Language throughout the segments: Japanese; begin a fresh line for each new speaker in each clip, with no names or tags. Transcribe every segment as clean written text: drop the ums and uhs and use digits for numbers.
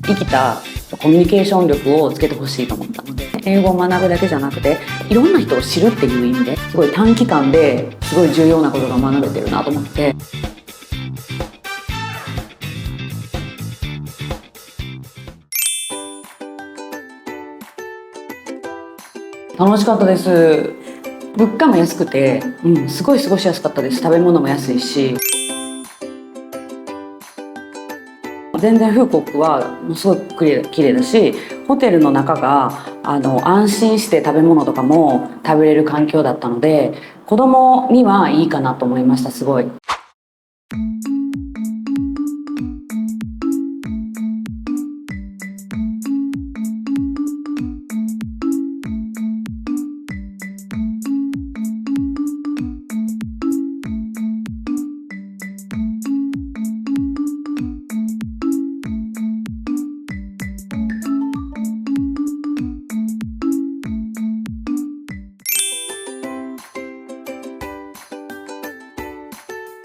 生きたコミュニケーション力をつけてほしいと思ったので、英語を学ぶだけじゃなくていろんな人を知るっていう意味ですごい短期間ですごい重要なことが学べてるなと思って。楽しかったです。物価も安くて、すごい過ごしやすかったです。食べ物も安いし、全然フーコックはすごく綺麗だし、ホテルの中が安心して食べ物とかも食べれる環境だったので、子供にはいいかなと思いました。すごい。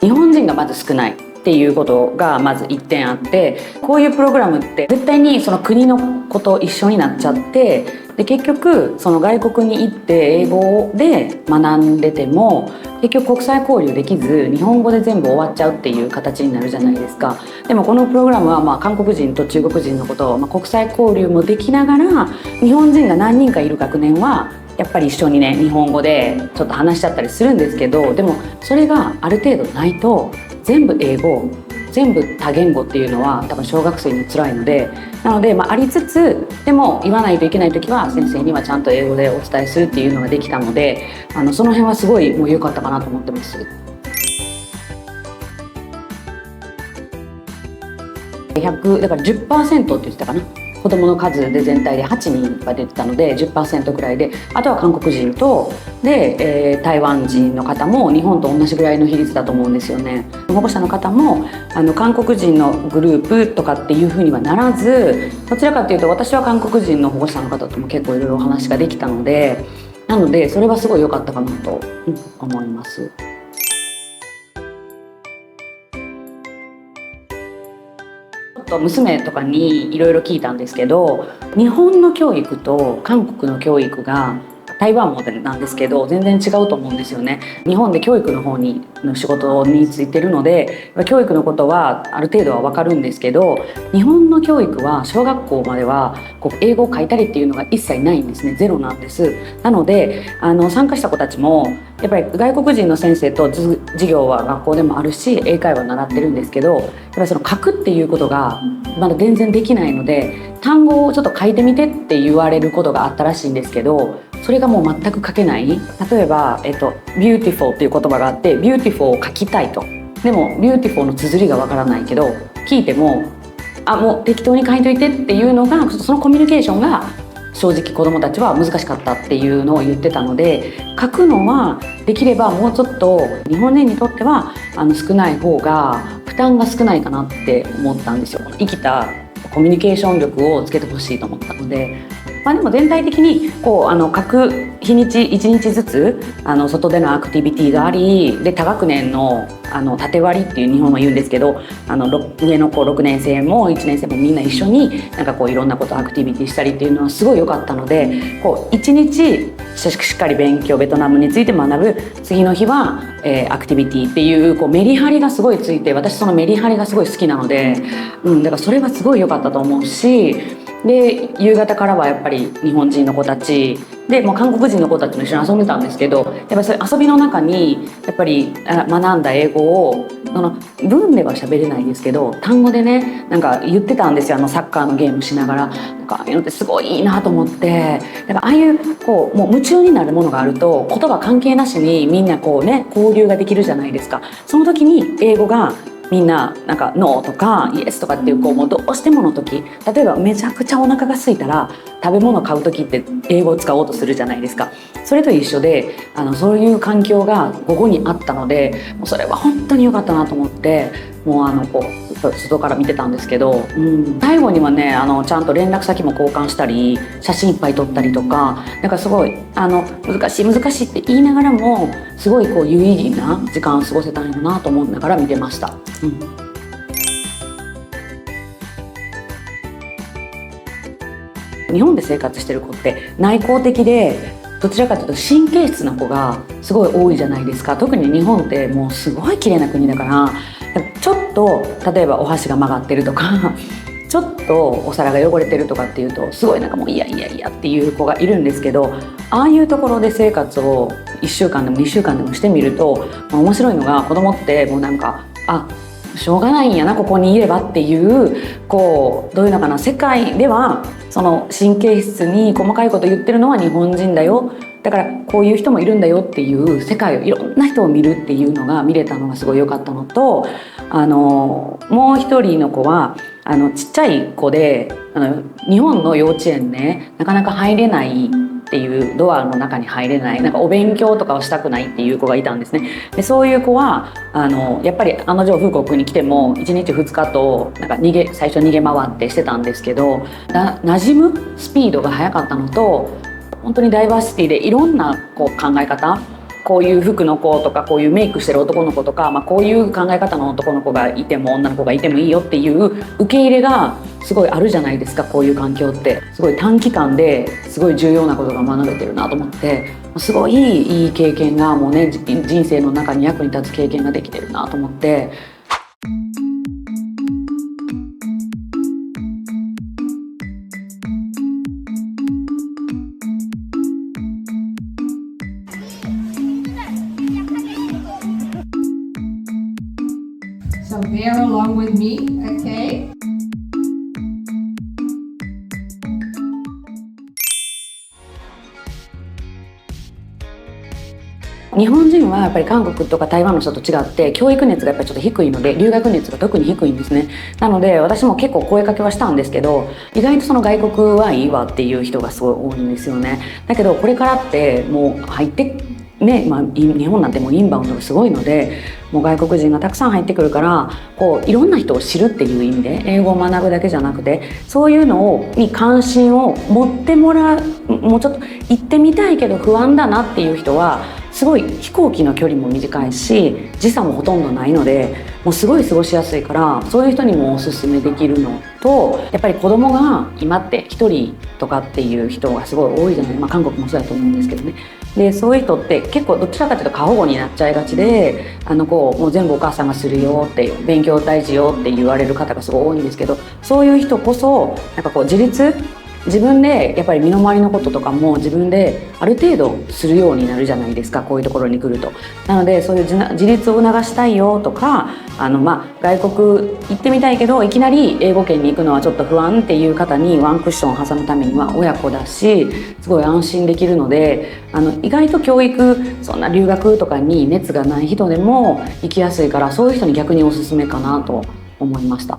日本人がまず少ないっていうことがまず1点あって、こういうプログラムって絶対にその国の子と一緒になっちゃって、で結局その外国に行って英語で学んでても結局国際交流できず日本語で全部終わっちゃうっていう形になるじゃないですか。でもこのプログラムは韓国人と中国人のことを国際交流もできながら、日本人が何人かいる学年はやっぱり一緒にね日本語でちょっと話しちゃったりするんですけど、でもそれがある程度ないと全部英語全部多言語っていうのは多分小学生に辛いので、なのでありつつでも言わないといけない時は先生にはちゃんと英語でお伝えするっていうのができたので、その辺はすごいもう良かったかなと思ってます。100だから 10% って言ってたかな。子どもの数で全体で8人が出てたので 10% くらいで、あとは韓国人とで、台湾人の方も日本と同じぐらいの比率だと思うんですよね。保護者の方も韓国人のグループとかっていうふうにはならず、どちらかというと私は韓国人の保護者の方とも結構いろいろお話ができたので、なのでそれはすごい良かったかなと思います。娘とかにいろいろ聞いたんですけど、日本の教育と韓国の教育が台湾モデルなんですけど全然違うと思うんですよね。日本で教育の方の仕事についてるので教育のことはある程度は分かるんですけど、日本の教育は小学校までは英語を書いたりっていうのが一切ないんですね。ゼロなんです。なので参加した子たちもやっぱり外国人の先生と授業は学校でもあるし英会話習ってるんですけど、やっぱりその書くっていうことがまだ全然できないので、単語をちょっと書いてみてって言われることがあったらしいんですけど、それがもう全く書けない。例えば、beautiful っていう言葉があって beautiful を書きたいと。でも beautiful の綴りがわからないけど聞いてももう適当に書いといてっていうのが、そのコミュニケーションが正直子どもたちは難しかったっていうのを言ってたので、書くのはできればもうちょっと日本人にとっては少ない方が負担が少ないかなって思ったんですよ。生きたコミュニケーション力をつけてほしいと思ったので、でも全体的に各日にち1日ずつ外でのアクティビティがあり、で多学年の縦割りっていう日本は言うんですけど、上の子6年生も1年生もみんな一緒にいろんなことアクティビティしたりっていうのはすごい良かったので、1日しっかり勉強ベトナムについて学ぶ、次の日は、アクティビティっていうメリハリがすごいついて、私そのメリハリがすごい好きなので、だからそれはすごい良かったと思うし、で夕方からはやっぱり日本人の子たちで韓国人の子たちも一緒に遊んでたんですけど、やっぱりそういう遊びの中にやっぱり学んだ英語を文では喋れないですけど単語でね言ってたんですよ。サッカーのゲームしながらああいうのってすごいいいなと思って、だからああいうもう夢中になるものがあると言葉関係なしにみんな交流ができるじゃないですか。その時に英語がみんなノーとかイエスとかっていうもうどうしてもの時、例えばめちゃくちゃお腹が空いたら食べ物買う時って英語を使おうとするじゃないですか。それと一緒でそういう環境が午後にあったので、もうそれは本当に良かったなと思って、もう外から見てたんですけど、最後にはねちゃんと連絡先も交換したり写真いっぱい撮ったりとか、すごい難しいって言いながらもすごい有意義な時間を過ごせたんだなと思いながら見てました。日本で生活してる子って内向的で、どちらかというと神経質な子がすごい多いじゃないですか。特に日本ってもうすごい綺麗な国だから、ちょっと例えばお箸が曲がってるとかちょっとお皿が汚れてるとかっていうと、すごいなんかもういやいやいやっていう子がいるんですけど、ああいうところで生活を1週間でも2週間でもしてみると、面白いのが、子供ってもうなんかしょうがないんやなここにいればっていう、こうどういうのかな、世界ではその神経質に細かいこと言ってるのは日本人だよ、だからこういう人もいるんだよっていう世界を、いろんな人を見るっていうのが見れたのがすごい良かったのと、もう一人の子はちっちゃい子で、日本の幼稚園ね、なかなか入れないっていう、ドアの中に入れない、なんかお勉強とかをしたくないっていう子がいたんですね。でそういう子はやっぱり風国に来ても1日2日となんか最初逃げ回ってしてたんですけど、馴染むスピードが速かったのと、本当にダイバーシティでいろんな考え方、こういう服の子とか、こういうメイクしてる男の子とか、こういう考え方の男の子がいても女の子がいてもいいよっていう受け入れがすごいあるじゃないですか。こういう環境ってすごい短期間ですごい重要なことが学べてるなと思って、すごいいい経験がもうね、人生の中に役に立つ経験ができてるなと思って。
So bear along with me, okay?
日本人はやっぱり韓国とか台湾の人と違って教育熱がやっぱりちょっと低いので、留学熱が特に低いんですね。なので私も結構声かけはしたんですけど、意外とその外国はいいわっていう人がすごい多いんですよね。だけどこれからってもう入ってね、日本なんてもうインバウンドがすごいので、もう外国人がたくさん入ってくるから、いろんな人を知るっていう意味で英語を学ぶだけじゃなくて、そういうのに関心を持ってもらう、もうちょっと行ってみたいけど不安だなっていう人は、すごい飛行機の距離も短いし時差もほとんどないので、もうすごい過ごしやすいから、そういう人にもおすすめできるのと、やっぱり子供が今って一人とかっていう人がすごい多いじゃない、韓国もそうだと思うんですけどね。でそういう人って結構どちらかというと過保護になっちゃいがちで、もう全部お母さんがするよって、勉強大事よって言われる方がすごい多いんですけど、そういう人こそなんか自分でやっぱり身の回りのこととかも自分である程度するようになるじゃないですか、こういうところに来ると。なのでそういう自立を促したいよとか、外国行ってみたいけどいきなり英語圏に行くのはちょっと不安っていう方にワンクッションを挟むためには親子だし、すごい安心できるので、意外と教育、そんな留学とかに熱がない人でも行きやすいから、そういう人に逆におすすめかなと思いました。